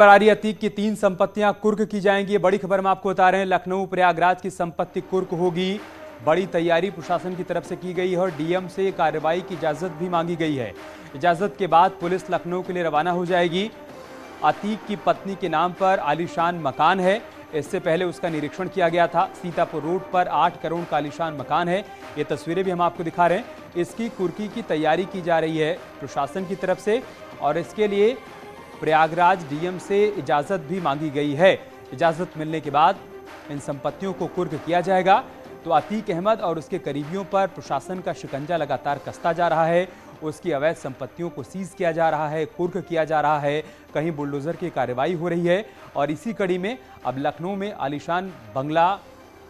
Ferrari Atiq की 3 संपत्तियां कुर्क की जाएंगी। बड़ी खबर में आपको बता रहे हैं, लखनऊ प्रयागराज की संपत्ति कुर्क होगी। बड़ी तैयारी प्रशासन की तरफ से की गई है और डीएम से कार्रवाई की इजाजत भी मांगी गई है। इजाजत के बाद पुलिस लखनऊ के लिए रवाना हो जाएगी। अतीक की पत्नी के नाम पर आलीशान मकान है। इससे पहले उसका निरीक्षण किया गया था। सीतापुर रोड पर 8 करोड़ का आलीशान मकान है। ये तस्वीरें भी हम आपको दिखा रहे हैं। इसकी कुर्की की तैयारी की जा रही है प्रशासन की तरफ से और इसके लिए प्रयागराज डीएम से इजाजत भी मांगी गई है। इजाजत मिलने के बाद इन संपत्तियों को कुर्क किया जाएगा। तो अतीक अहमद और उसके करीबियों पर प्रशासन का शिकंजा लगातार कसता जा रहा है। उसकी अवैध संपत्तियों को सीज किया जा रहा है, कुर्क किया जा रहा है, कहीं बुलडोजर की कार्रवाई हो रही है और इसी कड़ी में अब लखनऊ में आलीशान बंगला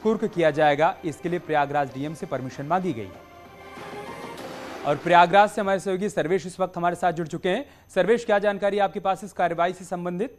कुर्क किया जाएगा। इसके लिए प्रयागराज डीएम से परमिशन मांगी गई है। और प्रयागराज से हमारे सहयोगी सर्वेश इस वक्त हमारे साथ जुड़ चुके हैं। सर्वेश, क्या जानकारी आपके पास इस कार्रवाई से संबंधित?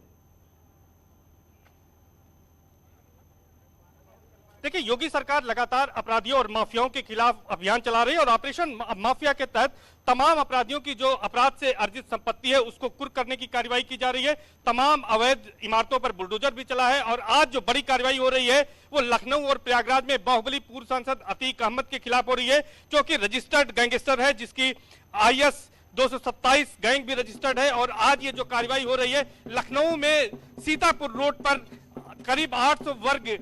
देखिए, योगी सरकार लगातार अपराधियों और माफियाओं के खिलाफ अभियान चला रही है और ऑपरेशन माफिया के तहत तमाम अपराधियों की जो अपराध से अर्जित संपत्ति है उसको कुर्क करने की कार्रवाई की जा रही है। तमाम अवैध इमारतों पर बुलडोजर भी चला है और आज जो बड़ी कार्रवाई हो रही है वो लखनऊ और प्रयागराज में बाहुबली पूर्व सांसद अतीक अहमद के खिलाफ हो रही है, जो कि रजिस्टर्ड गैंगस्टर है, जिसकी IS 227 गैंग भी रजिस्टर्ड है। और आज ये जो कार्रवाई हो रही है लखनऊ में सीतापुर रोड पर करीब 800 वर्ग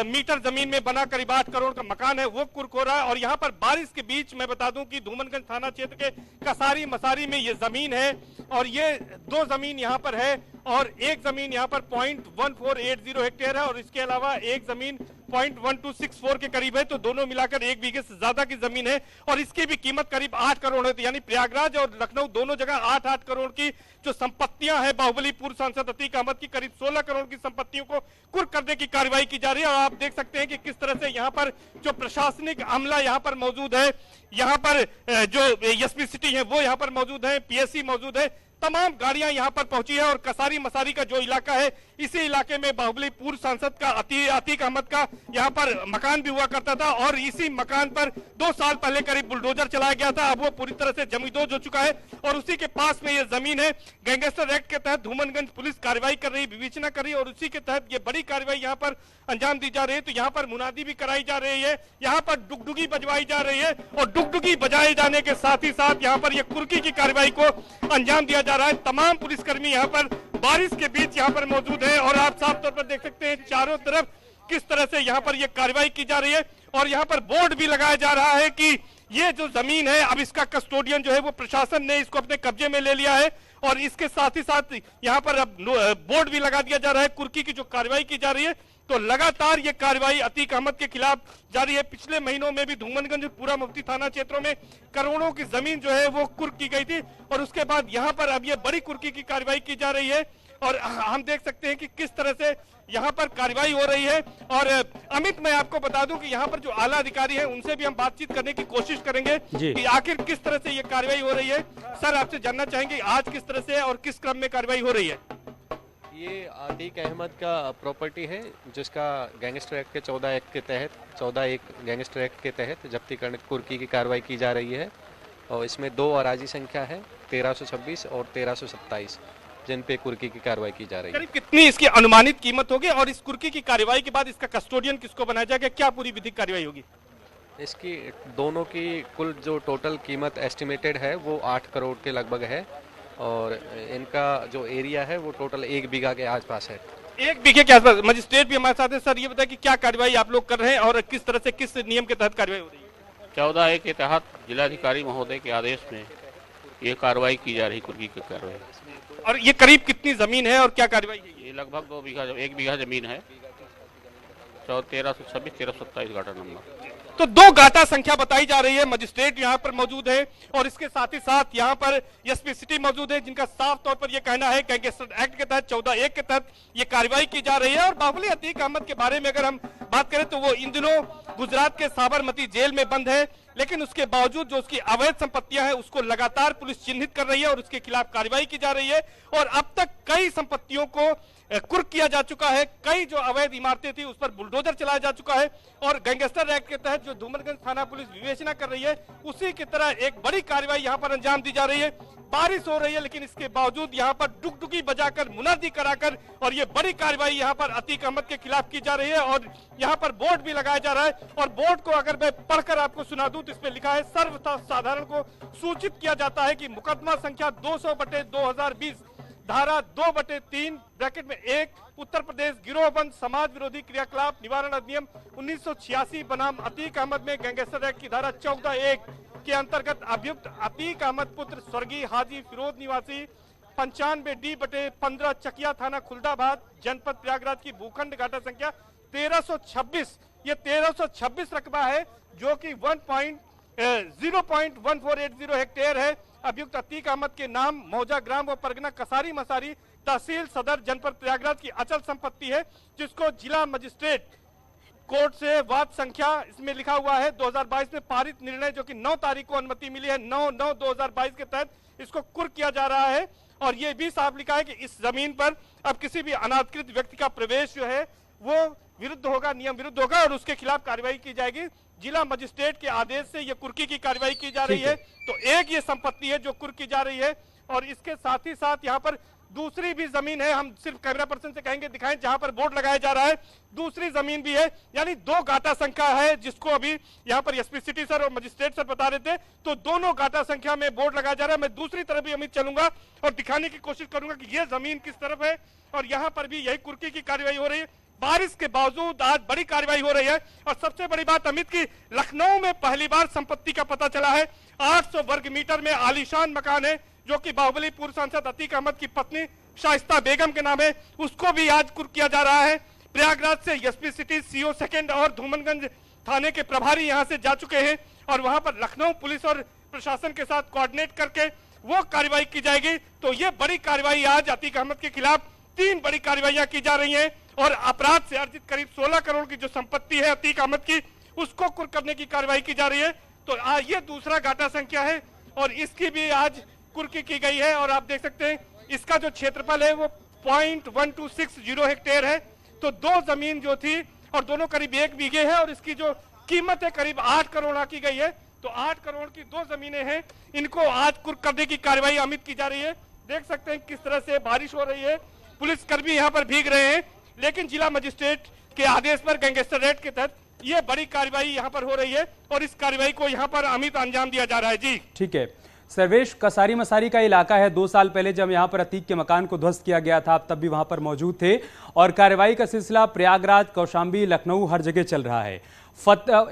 मीटर जमीन में बना करीब 8 करोड़ का मकान है, वो कुर्क हो रहा है। और यहाँ पर बारिश के बीच मैं बता दूं कि धूमनगंज थाना क्षेत्र के कसारी मसारी में ये जमीन है और ये 2 जमीन यहाँ पर है और एक जमीन यहाँ पर 0.1480 हेक्टेयर है और इसके अलावा एक जमीन 0.1264 के करीब है। तो दोनों मिलाकर 1 बीघे से ज्यादा की जमीन है और इसकी भी कीमत करीब 8 करोड़ है। यानी प्रयागराज और लखनऊ दोनों जगह 8-8 करोड़ की जो संपत्तियां हैं बाहुबली पूर्व सांसद अतीक अहमद की, करीब 16 करोड़ की संपत्तियों को कुर्क करने की कार्रवाई की जा रही है। और आप देख सकते हैं कि किस तरह से यहाँ पर जो प्रशासनिक अमला यहाँ पर मौजूद है, यहाँ पर जो एसपी सिटी है वो यहाँ पर मौजूद है, PSC मौजूद है, तमाम गाड़ियां यहां पर पहुंची है। और कसारी मसारी का जो इलाका है, इसी इलाके में बाहुबली पूर्व सांसद का अतीक अहमद का यहां पर मकान भी हुआ करता था और इसी मकान पर 2 साल पहले करीब बुलडोजर चलाया गया था। अब वो पूरी तरह से जमींदोज हो चुका है और उसी के पास में ये जमीन है। गैंगस्टर एक्ट के तहत धूमनगंज पुलिस कार्रवाई कर रही, विवेचना कर रही है और उसी के तहत ये बड़ी कार्रवाई यहाँ पर अंजाम दी जा रही है। तो यहाँ पर मुनादी भी कराई जा रही है, यहाँ पर डुगडुगी बजवाई जा रही है और डुगडुगी बजाए जाने के साथ ही साथ यहाँ पर ये कुर्की की कार्रवाई को अंजाम दिया जा रहा है। तमाम पुलिसकर्मी यहाँ पर बारिश के बीच यहाँ पर मौजूद है और आप साफ तौर पर देख सकते हैं चारों तरफ किस तरह से यहाँ पर ये कार्रवाई की जा रही है। और यहाँ पर बोर्ड भी लगाया जा रहा है कि ये जो जमीन है अब इसका कस्टोडियन जो है वो प्रशासन ने इसको अपने कब्जे में ले लिया है और इसके साथ ही साथ यहाँ पर अब बोर्ड भी लगा दिया जा रहा है। कुर्की की जो कार्रवाई की जा रही है तो लगातार ये कार्रवाई अतीक अहमद के खिलाफ जारी है। पिछले महीनों में भी धूमनगंज और पूरा मुफ्ती थाना क्षेत्रों में करोड़ों की जमीन जो है वो कुर्क की गई थी और उसके बाद यहाँ पर अब ये बड़ी कुर्की की कार्रवाई की जा रही है और हम देख सकते हैं कि किस तरह से यहाँ पर कार्रवाई हो रही है। और अमित, मैं आपको बता दूं कि यहाँ पर जो आला अधिकारी हैं उनसे भी हम बातचीत करने की कोशिश करेंगे कि आखिर किस तरह से ये कार्रवाई हो रही है। सर, आपसे जानना चाहेंगे आज किस तरह से और किस क्रम में कार्रवाई हो रही है? ये अतीक अहमद का प्रॉपर्टी है जिसका गैंगस्टर एक्ट के 14(1) गैंगस्टर एक्ट के तहत जब्ती करने कुर्की की कार्रवाई की जा रही है और इसमें 2 अराजी संख्या है 1326 और 1327 जिन पे कुर्की की कार्रवाई की जा रही है। करीब कितनी इसकी अनुमानित कीमत होगी और इस कुर्की की कार्रवाई के बाद इसका कस्टोडियन किसको बनाया जाएगा, क्या पूरी विधिक कार्रवाई होगी? इसकी दोनों की कुल जो टोटल कीमत एस्टिमेटेड है वो 8 करोड़ के लगभग है और इनका जो एरिया है वो टोटल 1 बीघा के आसपास है। 1 बीघे के आसपास। मजिस्ट्रेट भी हमारे साथ है। सर, ये बताएं कि क्या कार्रवाई आप लोग कर रहे हैं और किस तरह से किस नियम के तहत कार्रवाई हो रही है? 14(1) के तहत जिलाधिकारी महोदय के आदेश में ये कार्रवाई की जा रही, कुर्की की कार्रवाई। और ये करीब कितनी जमीन है और क्या कार्रवाई है? ये लगभग 1 बीघा जमीन है, 1326 1327 गाटा नंबर। तो 2 गाटा संख्या बताई जा रही है। मजिस्ट्रेट यहाँ पर मौजूद है और इसके साथ ही साथ यहाँ पर एसपी सिटी मौजूद है, जिनका साफ तौर पर यह कहना है गैंगस्टर एक्ट के तहत 14(1) के तहत ये कार्रवाई की जा रही है। और बाहुबली अतीक अहमद के बारे में अगर हम बात करें तो वो इन दिनों गुजरात के साबरमती जेल में बंद है। लेकिन उसके बावजूद जो उसकी अवैध संपत्तियां हैं उसको लगातार पुलिस चिन्हित कर रही है और उसके खिलाफ कार्रवाई की जा रही है। और अब तक कई संपत्तियों को कुर्क किया जा चुका है, कई जो अवैध इमारतें थी उस पर बुलडोजर चलाया जा चुका है और गैंगस्टर एक्ट के तहत जो धूमनगंज थाना पुलिस विवेचना कर रही है उसी की तरह एक बड़ी कार्रवाई यहां पर अंजाम दी जा रही है। बारिश हो रही है लेकिन इसके बावजूद यहां पर डुगडुगी बजाकर मुनादी कराकर और ये बड़ी कार्रवाई यहां पर अतीक अहमद के खिलाफ की जा रही है और यहां पर बोर्ड भी लगाया जा रहा है। और बोर्ड को अगर मैं पढ़कर आपको सुना दूं तो इसमें लिखा है, सर्वसाधारण को सूचित किया जाता है कि मुकदमा संख्या 200/2020 धारा 2/3 ब्रैकेट में 1 उत्तर प्रदेश गिरोहबंद समाज विरोधी क्रियाकलाप निवारण अधिनियम 1986 बनाम अतीक अहमद में गैंगस्टर एक्ट की धारा 14(1) के अंतर्गत अभियुक्त अतीक अहमद पुत्र स्वर्गीय हाजी फिरोज निवासी 95D/15 चकिया थाना खुलदाबाद जनपद प्रयागराज की भूखंड घाटा संख्या 1326, ये 1326 रकबा है जो कि 0.1480 हेक्टेयर है। अभियुक्त अतीक अहमद के नाम मौजा ग्राम व परगना कसारी मसारी तहसील सदर जनपद प्रयागराज की अचल संपत्ति है, जिसको जिला मजिस्ट्रेट कोर्ट से वाद संख्या इसमें लिखा हुआ है 2022 में पारित निर्णय जो कि 9 तारीख को अनुमति मिली है 9/9/2022 के तहत इसको कुर्क किया जा रहा है। और ये भी साफ लिखा है कि इस जमीन पर अब किसी भी अनाधिकृत व्यक्ति का प्रवेश जो है वो विरुद्ध होगा, नियम विरुद्ध होगा और उसके खिलाफ कार्रवाई की जाएगी। जिला मजिस्ट्रेट के आदेश से ये कुर्की की कार्रवाई की जा रही है। तो एक ये संपत्ति है जो कुर्क की जा रही है और इसके साथ ही साथ यहाँ पर दूसरी भी जमीन है, हम सिर्फ कैमरा पर्सन से कहेंगे दिखाएं, जहां पर बोर्ड लगाया जा रहा है दूसरी जमीन भी है, यानी 2 गाटा संख्या है जिसको अभी यहां पर एसपी सिटी सर और मजिस्ट्रेट सर बता रहे थे। तो दोनों गाटा संख्या में बोर्ड लगाया जा रहा है। मैं दूसरी तरफ भी अमित चलूंगा और दिखाने की कोशिश करूंगा कि यह जमीन किस तरफ है और यहां पर भी यही कुर्की की कार्रवाई हो रही है। बारिश के बावजूद आज बड़ी कार्रवाई हो रही है और सबसे बड़ी बात अमित की, लखनऊ में पहली बार संपत्ति का पता चला है। 800 वर्ग मीटर में आलीशान मकान है जो कि बाहुबली पूर्व सांसद अतीक अहमद की पत्नी शाइस्ता बेगम के नाम है, उसको भी आज कुर्क किया जा रहा है। प्रयागराज से एसपी सिटी, सीओ सेकंड और धूमनगंज थाने के प्रभारी यहां से जा चुके हैं और वहां पर लखनऊ पुलिस और प्रशासन के साथ कोऑर्डिनेट करके वो कार्रवाई की जाएगी। तो ये बड़ी कार्रवाई आज अतीक अहमद के खिलाफ 3 बड़ी कार्रवाइयां की जा रही हैं और अपराध से अर्जित करीब 16 करोड़ की जो संपत्ति है अतीक अहमद की उसको कुर्क करने की कार्रवाई की जा रही है। तो ये दूसरा गाटा संख्या है और इसकी भी आज कुर्की की गई है और आप देख सकते हैं इसका जो क्षेत्रफल है वो 0.1260 हेक्टेयर है। तो 2 जमीन जो थी और दोनों करीब 1 बीघे है और इसकी जो कीमत है करीब 8 करोड़ की गई है। तो 8 करोड़ की 2 जमीनें हैं, इनको आज कुर्क करने की कार्रवाई अमित की जा रही है। देख सकते हैं किस तरह से बारिश हो रही है, पुलिसकर्मी यहाँ पर भीग रहे हैं, लेकिन जिला मजिस्ट्रेट के आदेश पर गैंगस्टर एक्ट के तहत ये बड़ी कार्रवाई यहाँ पर हो रही है और इस कार्रवाई को यहाँ पर अमित अंजाम दिया जा रहा है। जी ठीक है सर्वेश, कसारी मसारी का इलाका है। 2 साल पहले जब यहां पर अतीक के मकान को ध्वस्त किया गया था आप तब भी वहां पर मौजूद थे और कार्रवाई का सिलसिला प्रयागराज, कौशाम्बी, लखनऊ हर जगह चल रहा है।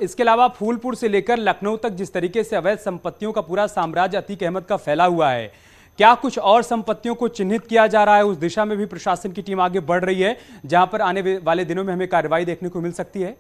इसके अलावा फूलपुर से लेकर लखनऊ तक जिस तरीके से अवैध संपत्तियों का पूरा साम्राज्य अतीक अहमद का फैला हुआ है, क्या कुछ और संपत्तियों को चिन्हित किया जा रहा है? उस दिशा में भी प्रशासन की टीम आगे बढ़ रही है जहां पर आने वाले दिनों में हमें कार्रवाई देखने को मिल सकती है?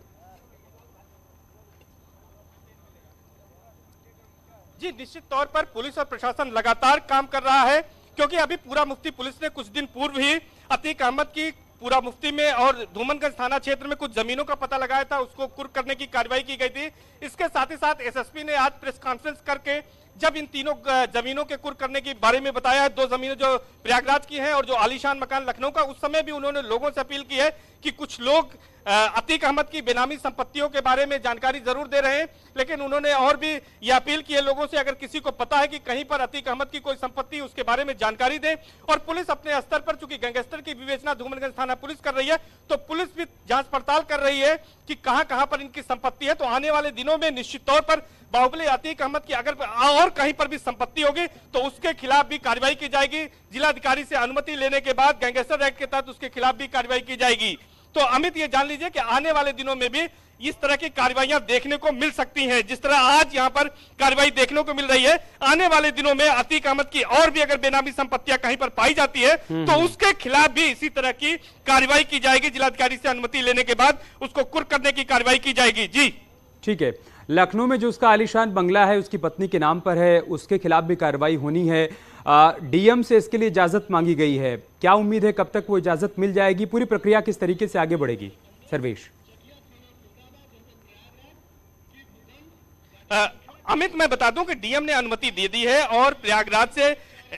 जी निश्चित तौर पर पुलिस और प्रशासन लगातार काम कर रहा है क्योंकि अभी पूरा मुफ्ती पुलिस ने कुछ दिन पूर्व ही अतीक अहमद की पूरा मुफ्ती में और धूमनगंज थाना क्षेत्र में कुछ जमीनों का पता लगाया था, उसको कुर्क करने की कार्रवाई की गई थी। इसके साथ ही साथ एसएसपी ने आज प्रेस कॉन्फ्रेंस करके जब इन तीनों जमीनों के कुर्क करने के बारे में बताया है, 2 जमीनें जो प्रयागराज की हैं और जो आलीशान मकान लखनऊ का, उस समय भी उन्होंने लोगों से अपील की है कि कुछ लोग अतीक अहमद की बेनामी संपत्तियों के बारे में जानकारी जरूर दे रहे हैं, लेकिन उन्होंने और भी ये अपील की है लोगों से अगर किसी को पता है कि कहीं पर अतीक अहमद की कोई संपत्ति उसके बारे में जानकारी दें। और पुलिस अपने स्तर पर चूंकि गैंगस्टर की विवेचना धूमनगंज थाना पुलिस कर रही है तो पुलिस भी जांच पड़ताल कर रही है कि कहां पर इनकी संपत्ति है। तो आने वाले दिनों में निश्चित तौर पर बाहुबली अतीक अहमद की अगर और कहीं पर भी संपत्ति होगी तो उसके खिलाफ भी कार्रवाई की जाएगी। जिलाधिकारी से अनुमति लेने के बाद गैंगस्टर एक्ट के तहत उसके खिलाफ भी कार्रवाई की जाएगी। तो अमित ये जान लीजिए कि आने वाले दिनों में भी इस तरह की कार्रवाइयां देखने को मिल सकती हैं, जिस तरह आज यहां पर कार्रवाई देखने को मिल रही है। आने वाले दिनों में अतीक अहमद की और भी अगर बेनामी संपत्तियां कहीं पर पाई जाती है तो उसके खिलाफ भी इसी तरह की कार्रवाई की जाएगी। जिलाधिकारी से अनुमति लेने के बाद उसको कुर्क करने की कार्रवाई की जाएगी। जी ठीक है, लखनऊ में जो उसका आलीशान बंगला है उसकी पत्नी के नाम पर है, उसके खिलाफ भी कार्रवाई होनी है। डीएम से इसके लिए इजाजत मांगी गई है, क्या उम्मीद है कब तक वो इजाजत मिल जाएगी? पूरी प्रक्रिया किस तरीके से आगे बढ़ेगी सर्वेश? अमित, मैं बता दूं कि डीएम ने अनुमति दे दी है और प्रयागराज से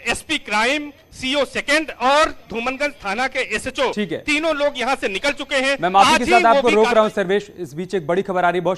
एसपी क्राइम, सीओ सेकंड और धूमनगंज थाना के एसएचओ ठीक है, तीनों लोग यहां से निकल चुके हैं। मैं माफी के साथ आपको रोक रहा हूं सर्वेश, इस बीच एक बड़ी खबर आ रही है। बहुत